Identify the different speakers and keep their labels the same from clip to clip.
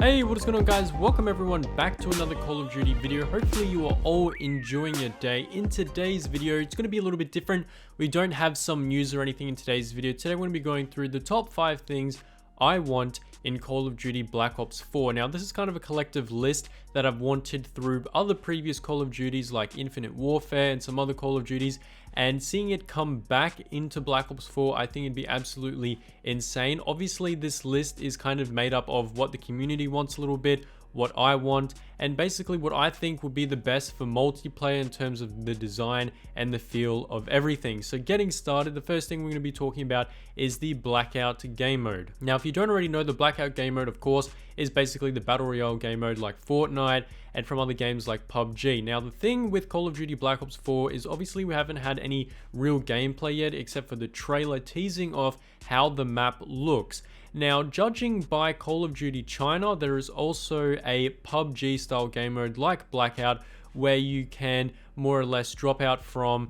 Speaker 1: Hey, what is going on guys? Welcome everyone back to another Call of Duty video. Hopefully you are all enjoying your day. In today's video, it's going to be a little bit different. We don't have some news or anything in today's video. Today we're going to be going through the top 5 things I want in Call of Duty Black Ops 4. Now this is kind of a collective list that I've wanted through other previous Call of Duties like Infinite Warfare and some other Call of Duties, and seeing it come back into Black Ops 4, I think it'd be absolutely insane. Obviously this list is kind of made up of what the community wants a little bit, what I want, and basically what I think would be the best for multiplayer in terms of the design and the feel of everything. So getting started, the first thing we're going to be talking about is the Blackout game mode. Now if you don't already know, the Blackout game mode of course is basically the Battle Royale game mode like Fortnite and from other games like PUBG. Now the thing with Call of Duty Black Ops 4 is obviously we haven't had any real gameplay yet except for the trailer teasing off how the map looks. Now, judging by Call of Duty China, there is also a PUBG style game mode like Blackout where you can more or less drop out from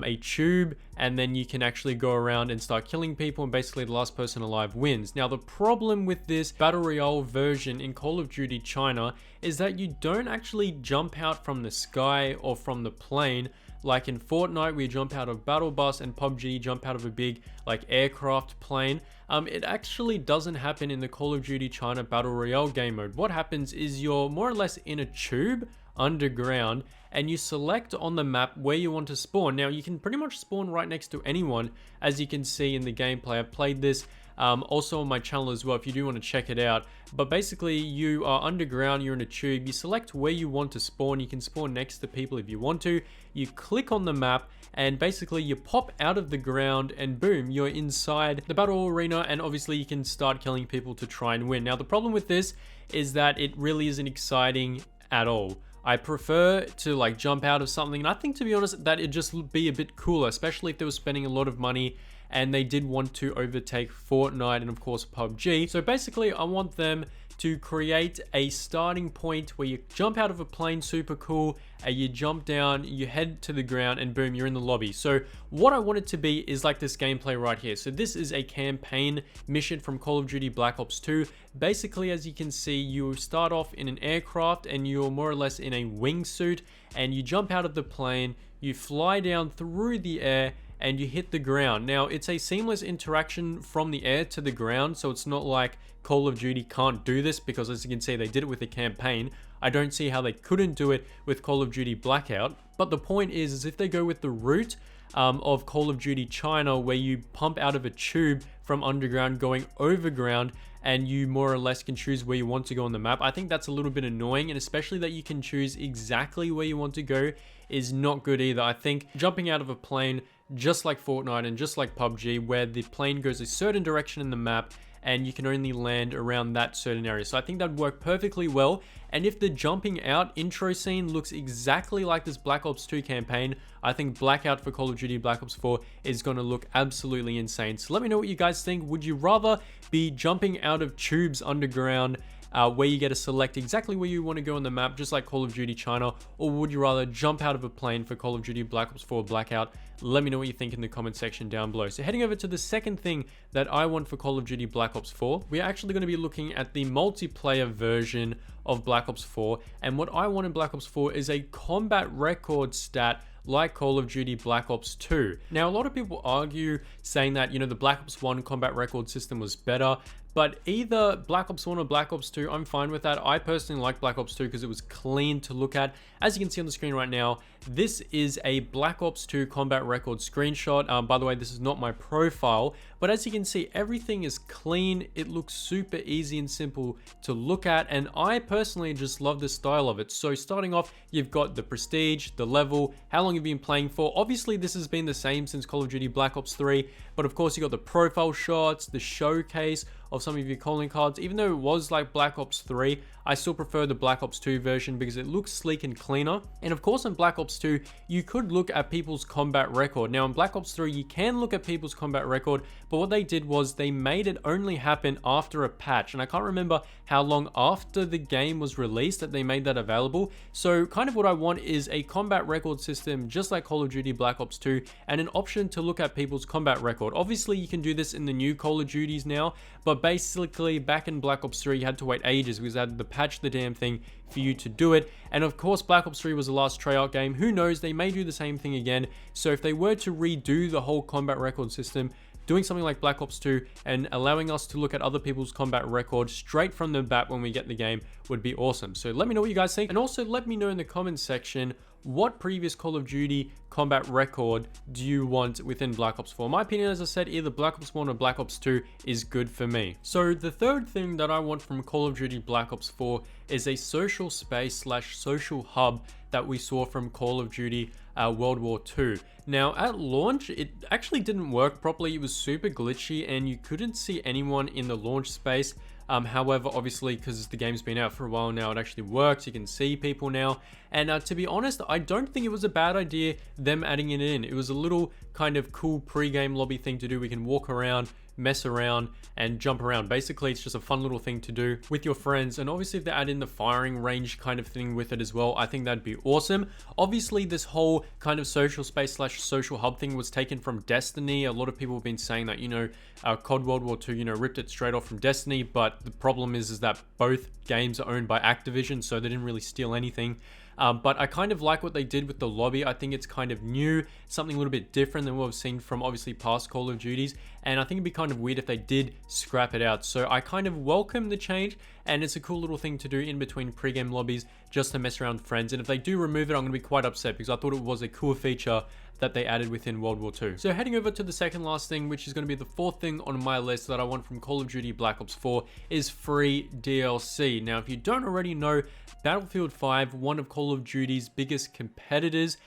Speaker 1: a tube and then you can actually go around and start killing people, and basically the last person alive wins. Now the problem with this Battle Royale version in Call of Duty China is that you don't actually jump out from the sky or from the plane. Like in Fortnite, we jump out of battle bus, and PUBG jump out of a big like aircraft plane. It actually doesn't happen in the Call of Duty China Battle Royale game mode. What happens is you're more or less in a tube underground and you select on the map where you want to spawn. Now you can pretty much spawn right next to anyone, as you can see in the gameplay. I've played this also on my channel as well if you do want to check it out. But basically you are underground, you're in a tube, you select where you want to spawn. You can spawn next to people if you want to. You click on the map and basically you pop out of the ground and boom, you're inside the battle arena, and obviously you can start killing people to try and win. Now the problem with this is that it really isn't exciting at all. I prefer to like jump out of something, and I think to be honest that it'd just be a bit cooler, especially if they were spending a lot of money and they did want to overtake Fortnite and of course PUBG. So basically I want them to create a starting point where you jump out of a plane, super cool, you jump down, you head to the ground, and boom, you're in the lobby. So what I want it to be is like this gameplay right here. So this is a campaign mission from Call of Duty Black Ops 2. Basically, as you can see, you start off in an aircraft and you're more or less in a wingsuit, and you jump out of the plane, you fly down through the air, and you hit the ground. Now it's a seamless interaction from the air to the ground, so it's not like Call of Duty can't do this, because as you can see they did it with the campaign. I don't see how they couldn't do it with Call of Duty Blackout. But the point is if they go with the route of Call of Duty China, where you pump out of a tube from underground going overground, and you more or less can choose where you want to go on the map, I think that's a little bit annoying, and especially that you can choose exactly where you want to go is not good either. I think jumping out of a plane, just like Fortnite and just like PUBG, where the plane goes a certain direction in the map and you can only land around that certain area. So I think that'd work perfectly well. And if the jumping out intro scene looks exactly like this Black Ops 2 campaign, I think Blackout for Call of Duty Black Ops 4 is going to look absolutely insane. So let me know what you guys think. Would you rather be jumping out of tubes underground where you get to select exactly where you want to go on the map, just like Call of Duty China, or would you rather jump out of a plane for Call of Duty Black Ops 4 Blackout? Let me know what you think in the comment section down below. So heading over to the second thing that I want for Call of Duty Black Ops 4, we're actually going to be looking at the multiplayer version of Black Ops 4. And what I want in Black Ops 4 is a combat record stat like Call of Duty Black Ops 2. Now, a lot of people argue saying that, you know, the Black Ops 1 combat record system was better, but either Black Ops 1 or Black Ops 2, I'm fine with that. I personally like Black Ops 2 because it was clean to look at. As you can see on the screen right now, this is a Black Ops 2 combat record screenshot. By the way, this is not my profile, but as you can see, everything is clean. It looks super easy and simple to look at, and I personally just love the style of it. So starting off, you've got the prestige, the level, how long you've been playing for. Obviously, this has been the same since Call of Duty Black Ops 3, but of course, you got the profile shots, the showcase of some of your calling cards. Even though it was like Black Ops 3, I still prefer the Black Ops 2 version because it looks sleek and cleaner. And of course, in Black Ops 2, you could look at people's combat record. Now, in Black Ops 3, you can look at people's combat record, but what they did was they made it only happen after a patch. And I can't remember how long after the game was released that they made that available. So kind of what I want is a combat record system just like Call of Duty Black Ops 2, and an option to look at people's combat record. Obviously, you can do this in the new Call of Duties now, but basically back in Black Ops 3, you had to wait ages because they had to patch the damn thing for you to do it. And of course, Black Ops 3 was the last Treyarch game. Who knows, they may do the same thing again. So if they were to redo the whole combat record system, doing something like Black Ops 2 and allowing us to look at other people's combat record straight from the bat when we get the game would be awesome. So let me know what you guys think, and also let me know in the comments section what previous Call of Duty combat record do you want within Black Ops 4. My opinion, as I said, either Black Ops 1 or Black Ops 2 is good for me. So the third thing that I want from Call of Duty Black Ops 4 is a social space / social hub that we saw from Call of Duty World War II. Now, at launch, it actually didn't work properly. It was super glitchy and you couldn't see anyone in the launch space. However, obviously, because the game's been out for a while now, it actually works. You can see people now. And to be honest, I don't think it was a bad idea, them adding it in. It was a little kind of cool pre-game lobby thing to do. We can walk around, mess around, and jump around. Basically, it's just a fun little thing to do with your friends. And obviously, if they add in the firing range kind of thing with it as well, I think that'd be awesome. Obviously, this whole kind of social space / social hub thing was taken from Destiny. A lot of people have been saying that, you know, COD World War II, you know, ripped it straight off from Destiny. But the problem is that both games are owned by Activision, so they didn't really steal anything. But I kind of like what they did with the lobby. I think it's kind of new, something a little bit different than what we've seen from obviously past Call of Duties. And I think it'd be kind of weird if they did scrap it out. So I kind of welcome the change, and it's a cool little thing to do in between pre-game lobbies just to mess around with friends. And if they do remove it, I'm going to be quite upset because I thought it was a cool feature that they added within World War II. So heading over to the second last thing, which is going to be the fourth thing on my list that I want from Call of Duty Black Ops 4, is free DLC. Now, if you don't already know, Battlefield 5, one of Call of Duty's biggest competitors,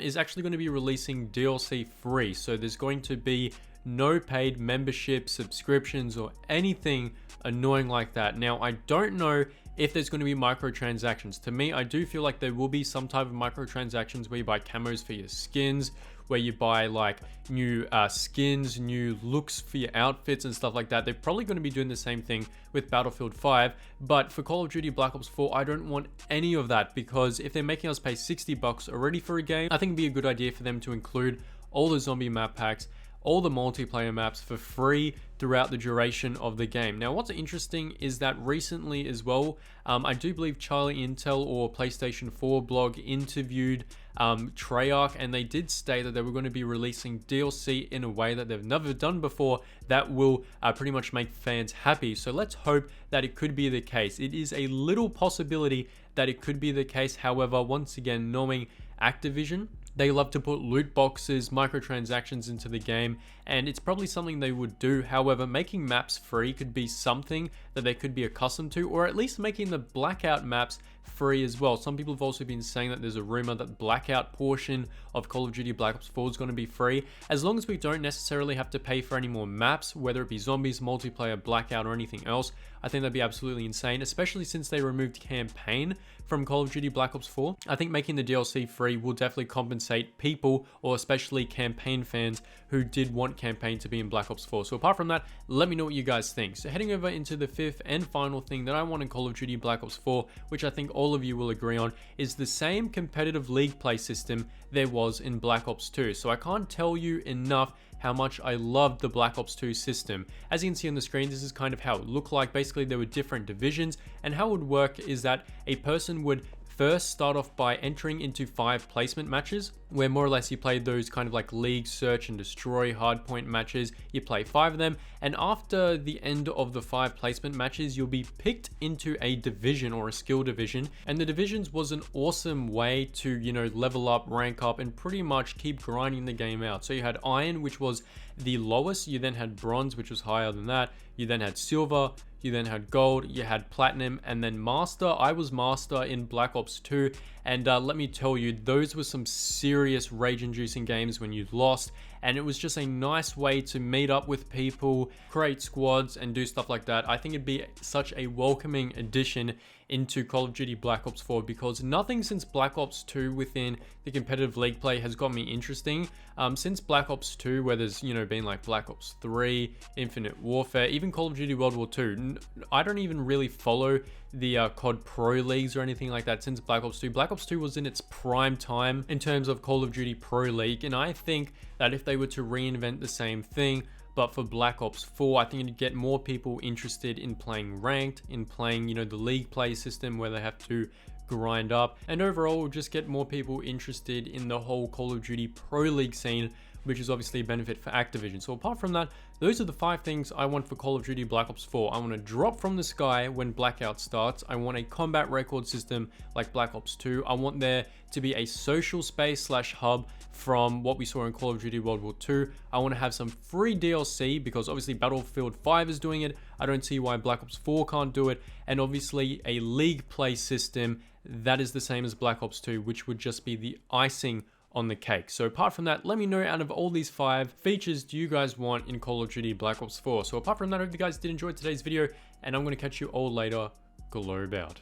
Speaker 1: is actually going to be releasing DLC free. So there's going to be no paid membership, subscriptions, or anything annoying like that. Now, I don't know if there's going to be microtransactions. To me, I do feel like there will be some type of microtransactions where you buy camos for your skins, where you buy like new skins, new looks for your outfits and stuff like that. They're probably going to be doing the same thing with Battlefield 5, but for Call of Duty Black Ops 4, I don't want any of that, because if they're making us pay $60 already for a game, I think it'd be a good idea for them to include all the zombie map packs, all the multiplayer maps for free throughout the duration of the game. Now, what's interesting is that recently as well, I do believe Charlie Intel or PlayStation 4 blog interviewed Treyarch, and they did state that they were going to be releasing DLC in a way that they've never done before that will pretty much make fans happy. So let's hope that it could be the case. It is a little possibility that it could be the case. However, once again, knowing Activision, they love to put loot boxes, microtransactions into the game, and it's probably something they would do. However, making maps free could be something that they could be accustomed to, or at least making the Blackout maps free as well. Some people have also been saying that there's a rumor that the Blackout portion of Call of Duty Black Ops 4 is going to be free. As long as we don't necessarily have to pay for any more maps, whether it be zombies, multiplayer, Blackout, or anything else, I think that'd be absolutely insane, especially since they removed campaign from Call of Duty Black Ops 4. I think making the DLC free will definitely compensate people, or especially campaign fans who did want campaign to be in Black Ops 4. So apart from that, let me know what you guys think. So heading over into the fifth and final thing that I want in Call of Duty Black Ops 4, which I think all of you will agree on, is the same competitive league play system there was in Black Ops 2. So I can't tell you enough how much I loved the Black Ops 2 system. As you can see on the screen, this is kind of how it looked like. Basically, there were different divisions, and how it would work is that a person would first start off by entering into 5 placement matches, where more or less you play those kind of like league, search and destroy hardpoint matches. You play 5 of them, and after the end of the 5 placement matches, you'll be picked into a division or a skill division. And the divisions was an awesome way to, you know, level up, rank up, and pretty much keep grinding the game out. So you had Iron, which was the lowest. You then had Bronze, which was higher than that. You then had Silver. You then had Gold, you had Platinum, and then Master. I was Master in Black Ops 2, and let me tell you, those were some serious rage-inducing games when you lost, and it was just a nice way to meet up with people, create squads, and do stuff like that. I think it'd be such a welcoming addition into Call of Duty Black Ops 4, because nothing since Black Ops 2 within the competitive league play has got me interesting. Since Black Ops 2, where there's, you know, been like Black Ops 3, Infinite Warfare, even Call of Duty World War 2, I don't even really follow the COD Pro leagues or anything like that since Black Ops 2. Black Ops 2 was in its prime time in terms of Call of Duty Pro League, and I think that if they were to reinvent the same thing, but for Black Ops 4, I think it'd get more people interested in playing ranked, in playing, you know, the league play system where they have to grind up, and overall just get more people interested in the whole Call of Duty Pro League scene, which is obviously a benefit for Activision. So apart from that, those are the 5 things I want for Call of Duty Black Ops 4. I want to drop from the sky when Blackout starts. I want a combat record system like Black Ops 2. I want there to be a social space / hub from what we saw in Call of Duty World War 2. I want to have some free DLC, because obviously Battlefield 5 is doing it. I don't see why Black Ops 4 can't do it. And obviously a league play system that is the same as Black Ops 2, which would just be the icing on the cake. So apart from that, let me know, out of all these 5 features do you guys want in Call of Duty Black Ops 4? So apart from that, I hope you guys did enjoy today's video, and I'm going to catch you all later. Globe out.